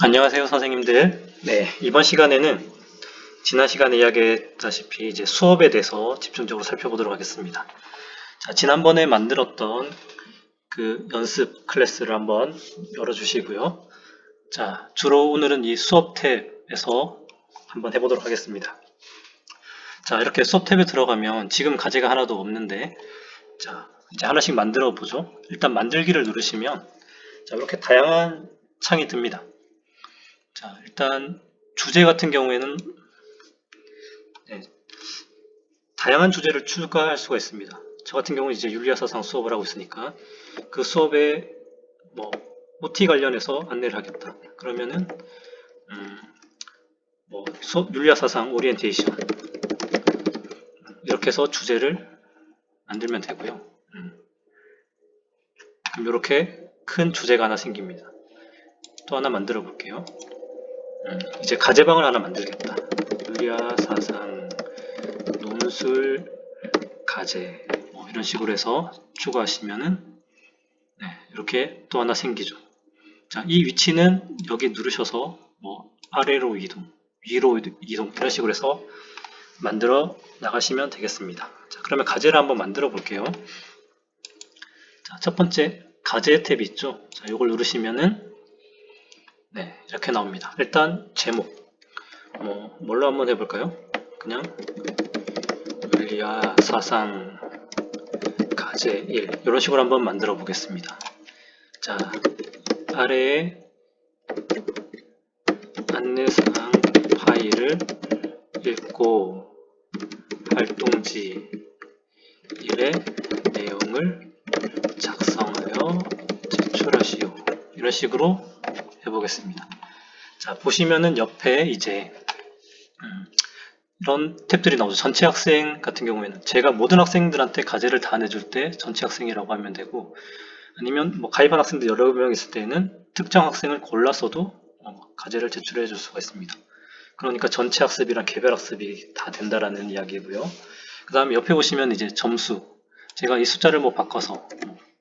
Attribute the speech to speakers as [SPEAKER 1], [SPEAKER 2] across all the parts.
[SPEAKER 1] 안녕하세요, 선생님들. 네, 이번 시간에는 지난 시간에 이야기했다시피 이제 수업에 대해서 집중적으로 살펴보도록 하겠습니다. 자, 지난번에 만들었던 그 연습 클래스를 한번 열어주시고요. 자, 주로 오늘은 이 수업 탭에서 한번 해보도록 하겠습니다. 자, 이렇게 수업 탭에 들어가면 지금 과제가 하나도 없는데, 자, 이제 하나씩 만들어 보죠. 일단 만들기를 누르시면, 자, 이렇게 다양한 창이 뜹니다. 자, 일단 주제 같은 경우에는 네, 다양한 주제를 추가할 수가 있습니다. 저 같은 경우는 이제 윤리사상 수업을 하고 있으니까 그 수업에 뭐 OT 관련해서 안내를 하겠다. 그러면은 뭐 수업 윤리사상 오리엔테이션 이렇게 해서 주제를 만들면 되고요. 그럼 이렇게 큰 주제가 하나 생깁니다. 또 하나 만들어 볼게요. 이제 과제방을 하나 만들겠다. 윤리사상 논술 과제 뭐 이런 식으로 해서 추가하시면은 네, 이렇게 또 하나 생기죠. 자, 이 위치는 여기 누르셔서 뭐 아래로 이동, 위로 이동 이런 식으로 해서 만들어 나가시면 되겠습니다. 자, 그러면 과제를 한번 만들어 볼게요. 자, 첫 번째 과제 탭이 있죠. 자, 이걸 누르시면은 네, 이렇게 나옵니다. 일단 제목 뭘로 한번 해볼까요? 그냥 윤리와 사상 과제 1 이런 식으로 한번 만들어 보겠습니다. 자, 아래에 안내사항 파일을 읽고 활동지 1의 내용을 작성하여 제출하시오. 이런 식으로 해보겠습니다. 자, 보시면은 옆에 이제 이런 탭들이 나오죠. 전체 학생 같은 경우에는 제가 모든 학생들한테 과제를 다 내줄 때 전체 학생이라고 하면 되고, 아니면 뭐 가입한 학생들 여러 명 있을 때는 특정 학생을 골라서도 과제를 제출해 줄 수가 있습니다. 그러니까 전체 학습이랑 개별 학습이 다 된다라는 이야기고요. 그 다음에 옆에 보시면 이제 점수, 제가 이 숫자를 뭐 바꿔서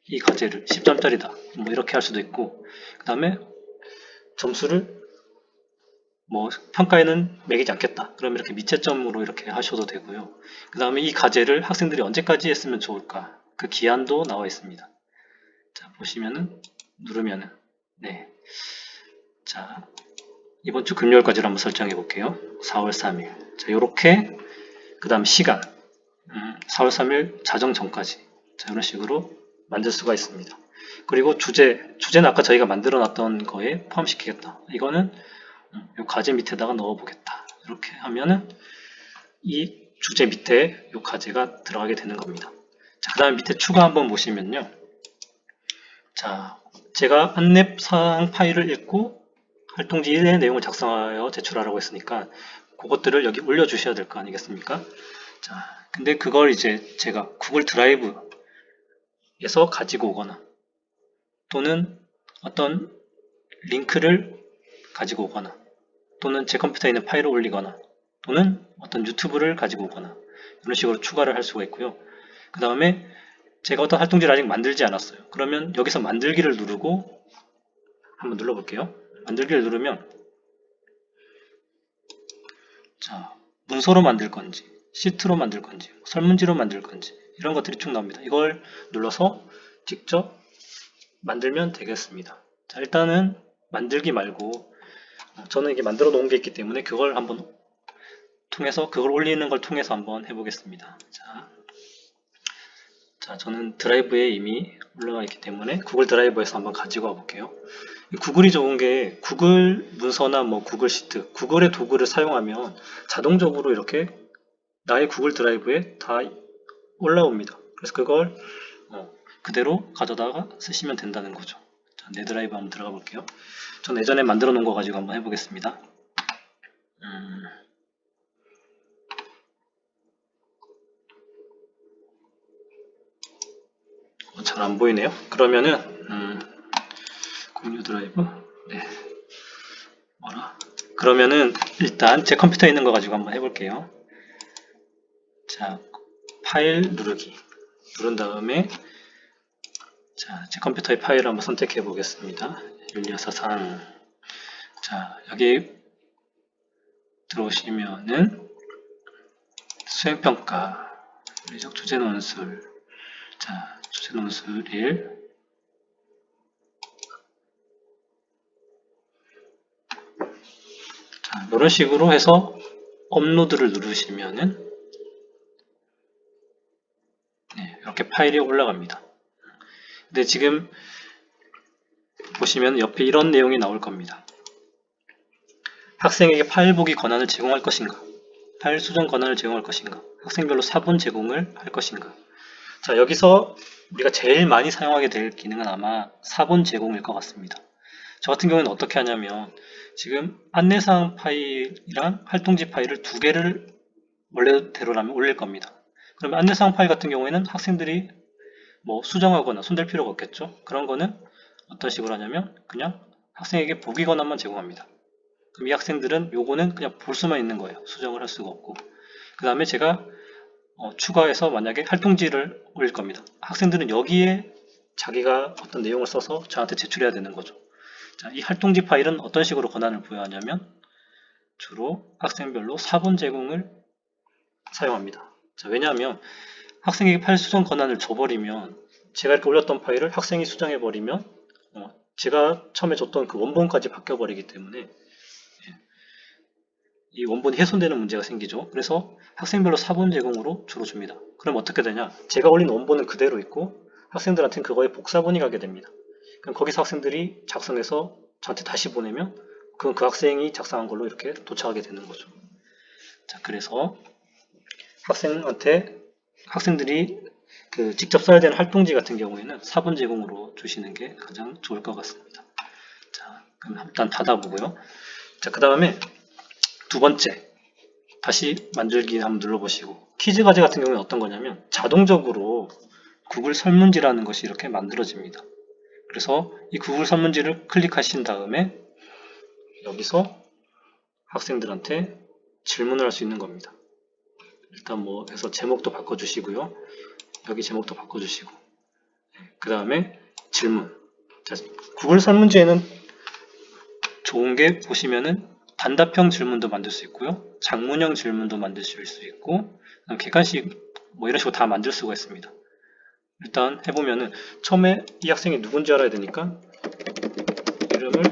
[SPEAKER 1] 이 과제를 10점짜리다 뭐 이렇게 할 수도 있고, 그 다음에 점수를 뭐 평가에는 매기지 않겠다 그럼 이렇게 미채점으로 이렇게 하셔도 되고요. 그 다음에 이 과제를 학생들이 언제까지 했으면 좋을까, 그 기한도 나와 있습니다. 자, 보시면은 누르면은 네, 자, 이번 주 금요일까지로 한번 설정해 볼게요. 4월 3일. 자, 요렇게 그 다음 시간 4월 3일 자정 전까지. 자, 이런 식으로 만들 수가 있습니다. 그리고 주제는 아까 저희가 만들어 놨던 거에 포함시키겠다. 이거는 요 과제 밑에다가 넣어 보겠다. 이렇게 하면은 이 주제 밑에 요 과제가 들어가게 되는 겁니다. 자, 그 다음 밑에 추가 한번 보시면요. 자, 제가 안내사항 파일을 읽고 활동지 1의 내용을 작성하여 제출하라고 했으니까 그것들을 여기 올려주셔야 될 거 아니겠습니까? 자, 근데 그걸 이제 제가 구글 드라이브에서 가지고 오거나 또는 어떤 링크를 가지고 오거나 또는 제 컴퓨터에 있는 파일을 올리거나 또는 어떤 유튜브를 가지고 오거나 이런 식으로 추가를 할 수가 있고요. 그 다음에 제가 어떤 활동지를 아직 만들지 않았어요. 그러면 여기서 만들기를 누르고 한번 눌러볼게요. 만들기를 누르면 자, 문서로 만들 건지 시트로 만들 건지 설문지로 만들 건지 이런 것들이 쭉 나옵니다. 이걸 눌러서 직접 만들면 되겠습니다. 자, 일단은 만들기 말고 저는 이게 만들어 놓은 게 있기 때문에 그걸 한번 통해서 그걸 올리는 걸 통해서 한번 해보겠습니다. 자, 저는 드라이브에 이미 올라가 있기 때문에 구글 드라이브에서 한번 가지고 와 볼게요. 구글이 좋은 게 구글 문서나 뭐 구글 시트, 구글의 도구를 사용하면 자동적으로 이렇게 나의 구글 드라이브에 다 올라옵니다. 그래서 그걸 그대로 가져다가 쓰시면 된다는 거죠. 자, 내 드라이브 한번 들어가 볼게요. 전 예전에 만들어 놓은 거 가지고 한번 해보겠습니다. 잘 안 보이네요. 그러면은 공유 드라이브 네, 그러면은 일단 제 컴퓨터에 있는 거 가지고 한번 해볼게요. 자, 파일 누르기 누른 다음에 자, 제 컴퓨터의 파일을 한번 선택해 보겠습니다. 윤리사상 자, 여기 들어오시면은 수행평가, 물리적 주제논술, 자, 주제논술 1, 자, 이런 식으로 해서 업로드를 누르시면은 네, 이렇게 파일이 올라갑니다. 근데 지금 보시면 옆에 이런 내용이 나올 겁니다. 학생에게 파일 보기 권한을 제공할 것인가? 파일 수정 권한을 제공할 것인가? 학생별로 사본 제공을 할 것인가? 자, 여기서 우리가 제일 많이 사용하게 될 기능은 아마 사본 제공일 것 같습니다. 저 같은 경우는 어떻게 하냐면 지금 안내사항 파일이랑 활동지 파일을 두 개를 원래대로라면 올릴 겁니다. 그러면 안내사항 파일 같은 경우에는 학생들이 뭐 수정하거나 손댈 필요가 없겠죠. 그런 거는 어떤 식으로 하냐면 그냥 학생에게 보기 권한만 제공합니다. 그럼 이 학생들은 요거는 그냥 볼 수만 있는 거예요. 수정을 할 수가 없고. 그 다음에 제가 추가해서 만약에 활동지를 올릴 겁니다. 학생들은 여기에 자기가 어떤 내용을 써서 저한테 제출해야 되는 거죠. 자, 이 활동지 파일은 어떤 식으로 권한을 부여하냐면 주로 학생별로 사본 제공을 사용합니다. 자, 왜냐하면 학생에게 파일 수정 권한을 줘버리면 제가 이렇게 올렸던 파일을 학생이 수정해버리면 제가 처음에 줬던 그 원본까지 바뀌어버리기 때문에 이 원본이 훼손되는 문제가 생기죠. 그래서 학생별로 사본 제공으로 주로 줍니다. 그럼 어떻게 되냐? 제가 올린 원본은 그대로 있고 학생들한테는 그거에 복사본이 가게 됩니다. 그럼 거기서 학생들이 작성해서 저한테 다시 보내면 그건 그 학생이 작성한 걸로 이렇게 도착하게 되는 거죠. 자, 그래서 학생들이 직접 써야 되는 활동지 같은 경우에는 사본 제공으로 주시는 게 가장 좋을 것 같습니다. 자, 그럼 일단 닫아보고요. 자, 그 다음에 두 번째, 다시 만들기 한번 눌러보시고 퀴즈 과제 같은 경우는 어떤 거냐면 자동적으로 구글 설문지라는 것이 이렇게 만들어집니다. 그래서 이 구글 설문지를 클릭하신 다음에 여기서 학생들한테 질문을 할 수 있는 겁니다. 일단 뭐 해서 제목도 바꿔주시고요. 여기 제목도 바꿔주시고 그 다음에 질문. 자, 구글 설문지에는 좋은 게 보시면은 단답형 질문도 만들 수 있고요. 장문형 질문도 만드실 수 있고 객관식 뭐 이런 식으로 다 만들 수가 있습니다. 일단 해보면은 처음에 이 학생이 누군지 알아야 되니까 이름을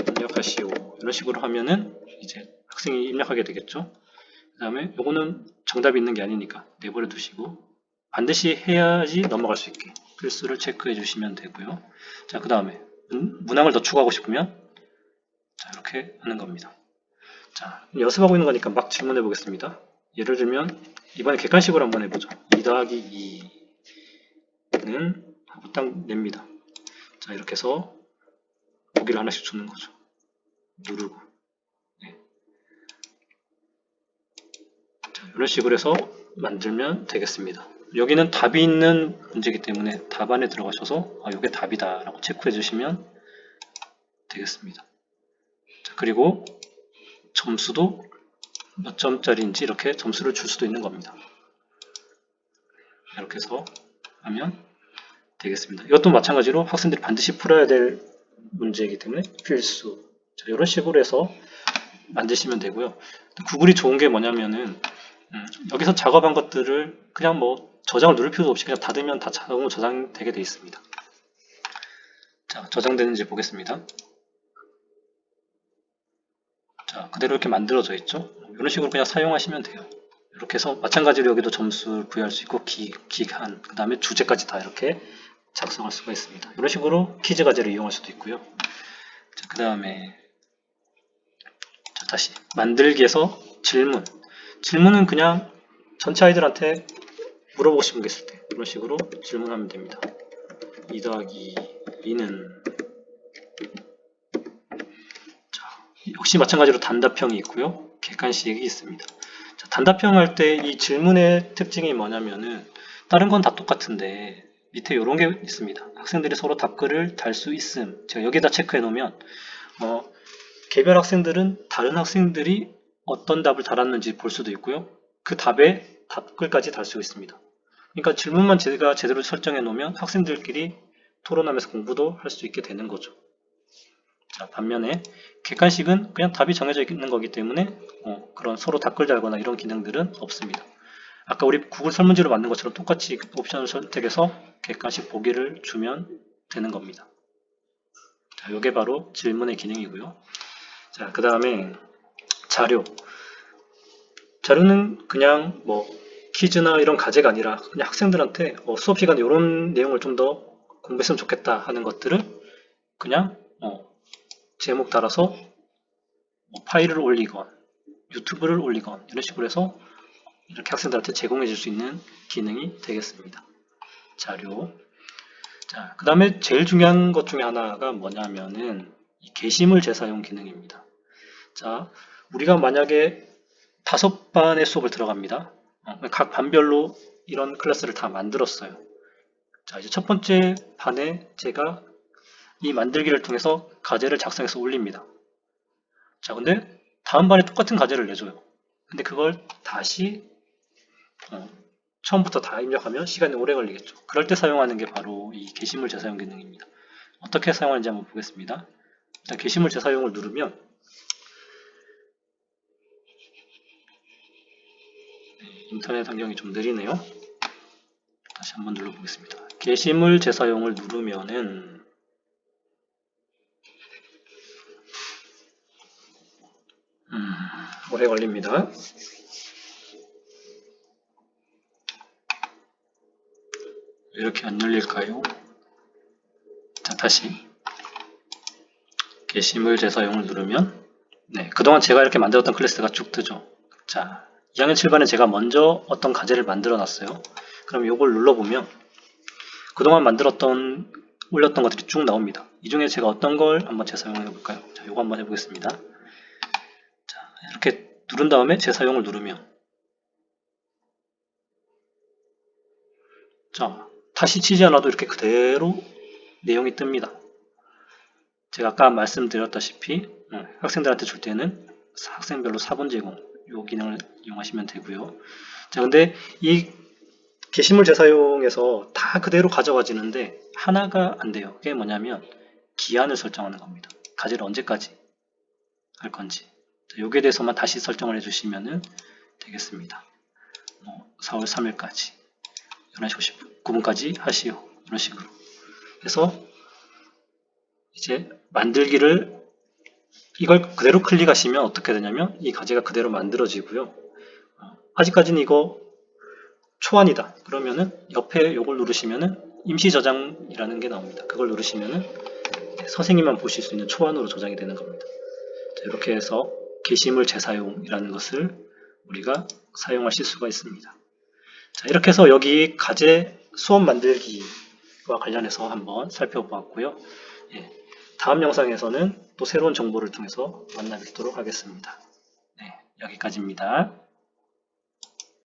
[SPEAKER 1] 입력하시오. 이런 식으로 하면은 이제 학생이 입력하게 되겠죠. 그 다음에 요거는 정답이 있는 게 아니니까 내버려 두시고 반드시 해야지 넘어갈 수 있게 필수를 체크해 주시면 되고요. 자, 그 다음에 문항을 더 추가하고 싶으면 자, 이렇게 하는 겁니다. 자, 연습하고 있는 거니까 막 질문해 보겠습니다. 예를 들면 이번에 객관식으로 한번 해보죠. 2 더하기 2는 하고 딱 냅니다. 자, 이렇게 해서 보기를 하나씩 주는 거죠. 누르고 네. 자, 이런 식으로 해서 만들면 되겠습니다. 여기는 답이 있는 문제이기 때문에 답안에 들어가셔서 이게 답이다 라고 체크해 주시면 되겠습니다. 자, 그리고 점수도 몇 점짜리인지 이렇게 점수를 줄 수도 있는 겁니다. 이렇게 해서 하면 되겠습니다. 이것도 마찬가지로 학생들이 반드시 풀어야 될 문제이기 때문에 필수. 자, 이런 식으로 해서 만드시면 되고요. 구글이 좋은 게 뭐냐면은 여기서 작업한 것들을 그냥 뭐 저장을 누를 필요도 없이 그냥 닫으면 다 자동으로 저장되게 되어 있습니다. 자, 저장되는지 보겠습니다. 자, 그대로 이렇게 만들어져 있죠. 이런 식으로 그냥 사용하시면 돼요. 이렇게 해서 마찬가지로 여기도 점수를 부여할 수 있고 기한, 그 다음에 주제까지 다 이렇게 작성할 수가 있습니다. 이런 식으로 퀴즈 과제를 이용할 수도 있고요. 자, 그 다음에 다시 만들기에서 질문은 그냥 전체 아이들한테 물어보고 싶은 게 있을 때 이런 식으로 질문하면 됩니다. 2 더하기 2는 역시 마찬가지로 단답형이 있고요. 객관식이 있습니다. 자, 단답형 할 때 이 질문의 특징이 뭐냐면은 다른 건 다 똑같은데 밑에 이런 게 있습니다. 학생들이 서로 답글을 달 수 있음. 제가 여기다 체크해 놓으면 개별 학생들은 다른 학생들이 어떤 답을 달았는지 볼 수도 있고요. 그 답에 답글까지 달 수 있습니다. 그러니까 질문만 제가 제대로 설정해 놓으면 학생들끼리 토론하면서 공부도 할 수 있게 되는 거죠. 자, 반면에 객관식은 그냥 답이 정해져 있는 거기 때문에 그런 서로 댓글 달거나 이런 기능들은 없습니다. 아까 우리 구글 설문지로 만든 것처럼 똑같이 옵션을 선택해서 객관식 보기를 주면 되는 겁니다. 자, 이게 바로 질문의 기능이고요. 자, 그 다음에 자료는 그냥 뭐 퀴즈나 이런 과제가 아니라 그냥 학생들한테 수업 시간에 이런 내용을 좀 더 공부했으면 좋겠다 하는 것들을 그냥 제목 따라서 뭐 파일을 올리건 유튜브를 올리건 이런 식으로 해서 이렇게 학생들한테 제공해 줄 수 있는 기능이 되겠습니다. 자료. 자, 그 다음에 제일 중요한 것 중에 하나가 뭐냐면은 이 게시물 재사용 기능입니다. 자, 우리가 만약에 5반의 수업을 들어갑니다. 각 반별로 이런 클래스를 다 만들었어요. 자, 이제 첫 번째 반에 제가 이 만들기를 통해서 과제를 작성해서 올립니다. 자, 근데 다음 반에 똑같은 과제를 내줘요. 근데 그걸 다시 처음부터 다 입력하면 시간이 오래 걸리겠죠. 그럴 때 사용하는 게 바로 이 게시물 재사용 기능입니다. 어떻게 사용하는지 한번 보겠습니다. 일단 게시물 재사용을 누르면 인터넷 환경이 좀 느리네요. 다시 한번 눌러보겠습니다. 게시물 재사용을 누르면은 오래 걸립니다. 이렇게 안 열릴까요? 자, 다시 게시물 재사용을 누르면 그동안 제가 이렇게 만들었던 클래스가 쭉 뜨죠. 자, 2학년 7반에 제가 먼저 어떤 과제를 만들어 놨어요. 그럼 이걸 눌러보면 그동안 올렸던 것들이 쭉 나옵니다. 이 중에 제가 어떤 걸 한번 재사용해 볼까요? 자, 이거 한번 해보겠습니다. 자, 이렇게 누른 다음에 재사용을 누르면 자, 다시 치지 않아도 이렇게 그대로 내용이 뜹니다. 제가 아까 말씀드렸다시피 학생들한테 줄 때는 학생별로 4분 제공 이 기능을 이용하시면 되고요. 자, 근데 이 게시물 재사용에서 다 그대로 가져가지는데 하나가 안 돼요. 그게 뭐냐면 기한을 설정하는 겁니다. 과제를 언제까지 할 건지. 여기에 대해서만 다시 설정을 해주시면 되겠습니다. 4월 3일까지 11시 59분까지 하시오. 이런 식으로 해서 이제 만들기를 이걸 그대로 클릭하시면 어떻게 되냐면 이 과제가 그대로 만들어지고요. 아직까지는 이거 초안이다. 그러면은 옆에 이걸 누르시면은 임시 저장이라는 게 나옵니다. 그걸 누르시면은 선생님만 보실 수 있는 초안으로 저장이 되는 겁니다. 자, 이렇게 해서 게시물 재사용이라는 것을 우리가 사용하실 수가 있습니다. 자, 이렇게 해서 여기 과제 수업 만들기와 관련해서 한번 살펴보았고요. 다음 영상에서는 또 새로운 정보를 통해서 만나 뵙도록 하겠습니다. 여기까지입니다.